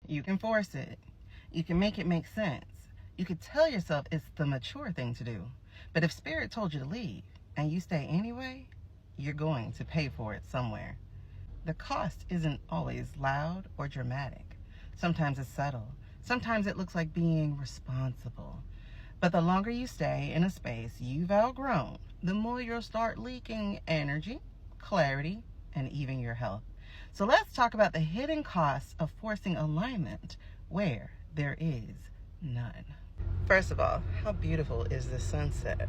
You can force it. You can make it make sense. You could tell yourself it's the mature thing to do. But if Spirit told you to leave and you stay anyway, you're going to pay for it somewhere. The cost isn't always loud or dramatic. Sometimes it's subtle. Sometimes it looks like being responsible. But the longer you stay in a space you've outgrown, the more you'll start leaking energy, clarity, and even your health. So let's talk about the hidden costs of forcing alignment where there is none. First of all, how beautiful is the sunset?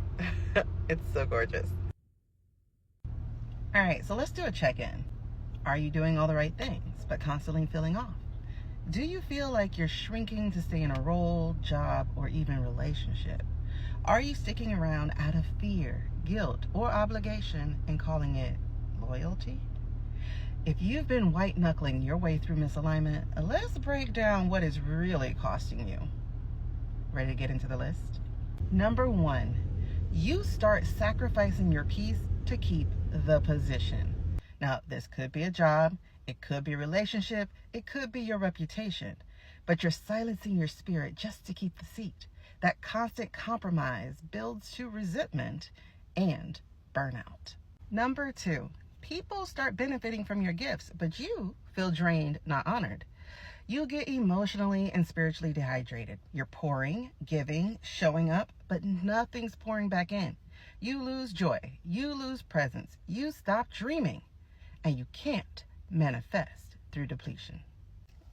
It's so gorgeous. All right, so let's do a check-in. Are you doing all the right things, but constantly feeling off? Do you feel like you're shrinking to stay in a role, job, or even relationship? Are you sticking around out of fear, guilt, or obligation and calling it loyalty? If you've been white-knuckling your way through misalignment, let's break down what is really costing you. Ready to get into the list? Number 1, you start sacrificing your peace to keep the position. Now, this could be a job, it could be a relationship, it could be your reputation, but you're silencing your spirit just to keep the seat. That constant compromise builds to resentment and burnout. Number 2, people start benefiting from your gifts, but you feel drained, not honored. You get emotionally and spiritually dehydrated. You're pouring, giving, showing up, but nothing's pouring back in. You lose joy, you lose presence, you stop dreaming, and you can't manifest through depletion.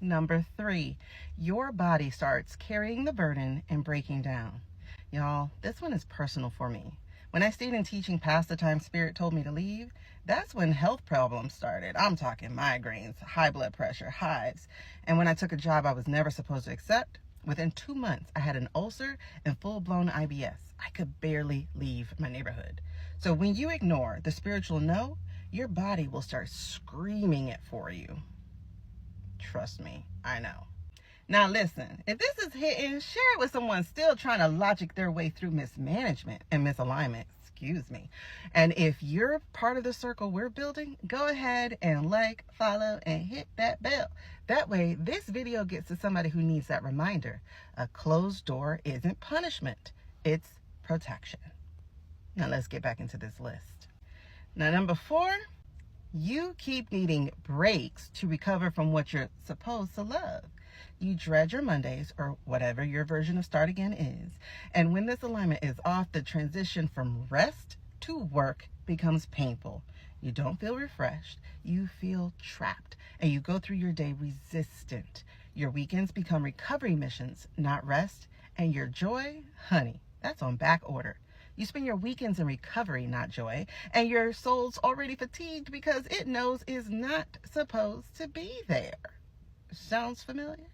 Number 3, your body starts carrying the burden and breaking down. Y'all, this one is personal for me. When I stayed in teaching past the time Spirit told me to leave, that's when health problems started. I'm talking migraines, high blood pressure, hives. And when I took a job I was never supposed to accept, within 2 months I had an ulcer and full-blown IBS. I could barely leave my neighborhood. So when you ignore the spiritual no, your body will start screaming it for you. Trust me, I know. Now listen, if this is hitting, share it with someone still trying to logic their way through mismanagement and misalignment. Excuse me. And if you're part of the circle we're building, go ahead and like, follow, and hit that bell. That way, this video gets to somebody who needs that reminder. A closed door isn't punishment, it's protection. Now let's get back into this list. Now, number 4, you keep needing breaks to recover from what you're supposed to love. You dread your Mondays, or whatever your version of start again is. And when this alignment is off, the transition from rest to work becomes painful. You don't feel refreshed. You feel trapped. And you go through your day resistant. Your weekends become recovery missions, not rest. And your joy, honey, that's on back order. You spend your weekends in recovery, not joy. And your soul's already fatigued because it knows it's not supposed to be there. Sounds familiar?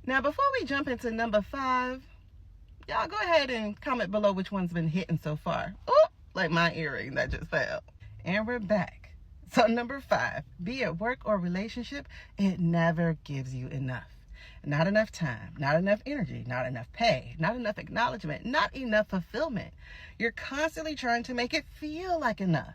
Now, before we jump into number 5, y'all go ahead and comment below which one's been hitting so far. Oh, like my earring that just fell. And we're back. So number 5, be it work or relationship, it never gives you enough. Not enough time, not enough energy, not enough pay, not enough acknowledgement, not enough fulfillment. You're constantly trying to make it feel like enough,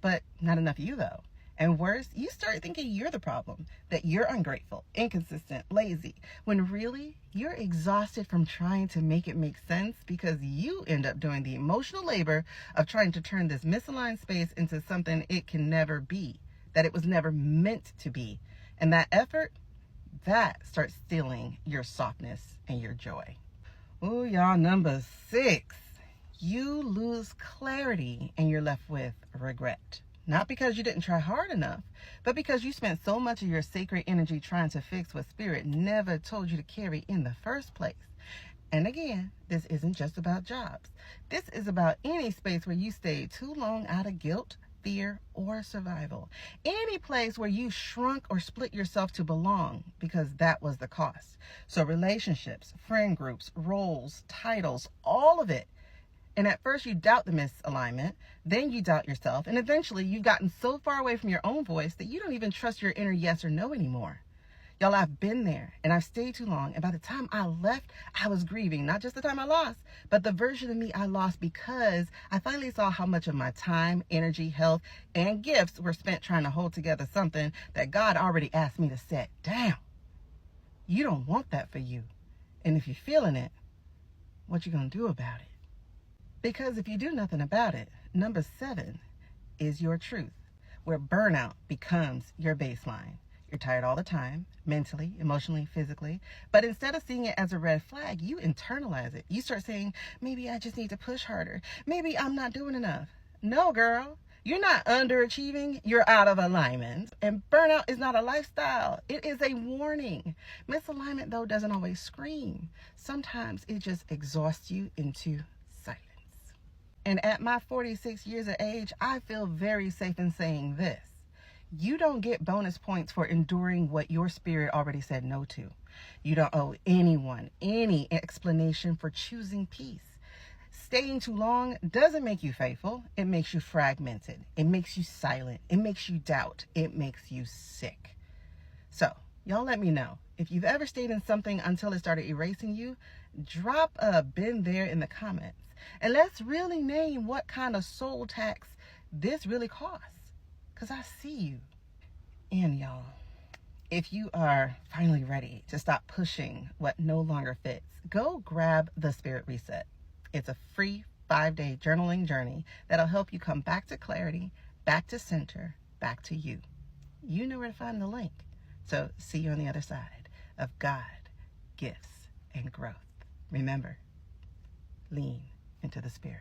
but not enough you though. And worse, you start thinking you're the problem, that you're ungrateful, inconsistent, lazy, when really you're exhausted from trying to make it make sense because you end up doing the emotional labor of trying to turn this misaligned space into something it can never be, that it was never meant to be. And that effort, that starts stealing your softness and your joy. Ooh, y'all, number 6, you lose clarity and you're left with regret. Not because you didn't try hard enough, but because you spent so much of your sacred energy trying to fix what Spirit never told you to carry in the first place. And again, this isn't just about jobs. This is about any space where you stayed too long out of guilt, fear, or survival. Any place where you shrunk or split yourself to belong because that was the cost. So relationships, friend groups, roles, titles, all of it. And at first you doubt the misalignment, then you doubt yourself, and eventually you've gotten so far away from your own voice that you don't even trust your inner yes or no anymore. Y'all, I've been there, and I've stayed too long, and by the time I left, I was grieving, not just the time I lost, but the version of me I lost because I finally saw how much of my time, energy, health, and gifts were spent trying to hold together something that God already asked me to set down. You don't want that for you. And if you're feeling it, what you gonna do about it? Because if you do nothing about it, number 7 is your truth, where burnout becomes your baseline. You're tired all the time, mentally, emotionally, physically. But instead of seeing it as a red flag, you internalize it. You start saying, maybe I just need to push harder. Maybe I'm not doing enough. No, girl. You're not underachieving. You're out of alignment. And burnout is not a lifestyle. It is a warning. Misalignment, though, doesn't always scream. Sometimes it just exhausts you into silence. And at my 46 years of age, I feel very safe in saying this. You don't get bonus points for enduring what your spirit already said no to. You don't owe anyone any explanation for choosing peace. Staying too long doesn't make you faithful. It makes you fragmented. It makes you silent. It makes you doubt. It makes you sick. So, y'all let me know. If you've ever stayed in something until it started erasing you, drop a "been there" in the comments. And let's really name what kind of soul tax this really costs. Because I see you. And y'all, if you are finally ready to stop pushing what no longer fits, go grab the Spirit Reset. It's a free 5-day journaling journey that'll help you come back to clarity, back to center, back to you. You know where to find the link. So see you on the other side of God, gifts, and growth. Remember, lean into the Spirit.